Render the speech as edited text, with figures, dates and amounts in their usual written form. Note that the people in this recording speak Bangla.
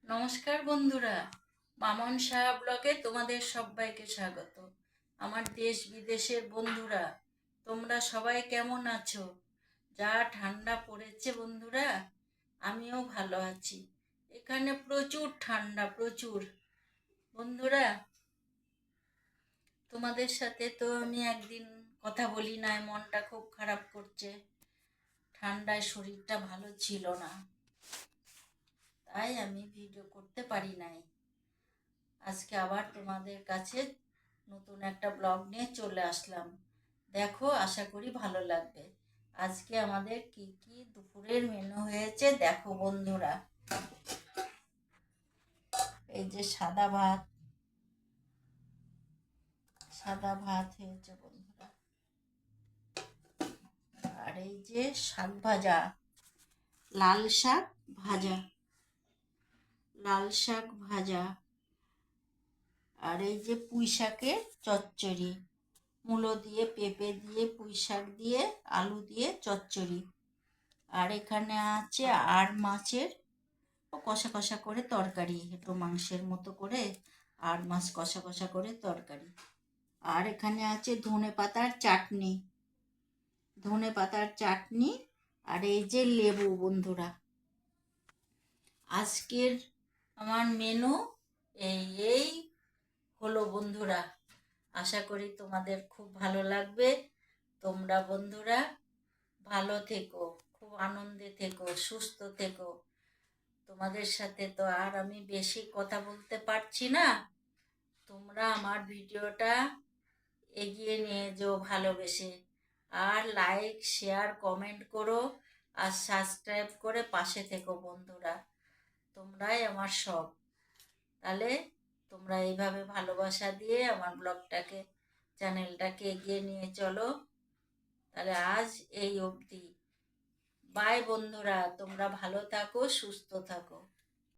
নমস্কার বন্ধুরা, মামন সাহা ব্লগে তোমাদের সবাইকে স্বাগত। আমার দেশ বিদেশের বন্ধুরা, তোমরা সবাই কেমন আছো? যা ঠান্ডা পড়েছে বন্ধুরা, আমিও ভালো আছি। এখানে প্রচুর ঠান্ডা, প্রচুর। বন্ধুরা, তোমাদের সাথে তো আমি একদিন কথা বলি নাই, মনটা খুব খারাপ করছে। ঠান্ডায় শরীরটা ভালো ছিল না, তাই আমি ভিডিও করতে পারি নাই। আজকে আবার তোমাদের কাছে নতুন একটা ব্লগ নিয়ে চলে আসলাম। দেখো, আশা করি ভালো লাগবে। আজকে আমাদের কি কি দুপুরের মেনু হয়েছে দেখো বন্ধুরা। এই যে সাদা ভাত হয়েছে বন্ধুরা। আর এই যে শাক ভাজা, লাল শাক ভাজা, লাল শাক ভাজা। আর এই যে পুঁই শাকের চচ্চড়ি, মূলো দিয়ে, পেঁপে দিয়ে, পুঁই শাক দিয়ে, আলু দিয়ে চচ্চড়ি। আর এখানে আছে আর মাছের কষা কষা করে তরকারি, একটু মাংসের মতো করে আর মাছ কষা কষা করে তরকারি। আর এখানে আছে ধনেপাতার চাটনি, ধনেপাতার চাটনি। আর এই যে লেবু বন্ধুরা। আজকের আমার মেনু এই এই হলো বন্ধুরা। আশা করি তোমাদের খুব ভালো লাগবে। তোমরা বন্ধুরা ভালো থেকো, খুব আনন্দে থেকো, সুস্থ থেকো। তোমাদের সাথে তো আর আমি বেশি কথা বলতে পারছি না। তোমরা আমার ভিডিওটা এগিয়ে নিয়ে যেও ভালোবেসে। আর লাইক, শেয়ার, কমেন্ট করো। আর সাবস্ক্রাইব করে পাশে থেকো বন্ধুরা। তোমরাই আমার সব। তাহলে তোমরা এইভাবে ভালোবাসা দিয়ে আমার ব্লগটাকে, চ্যানেলটাকে এগিয়ে নিয়ে চলো। তাহলে আজ এই অবধি। বাই বন্ধুরা, তোমরা ভালো থাকো, সুস্থ থাকো।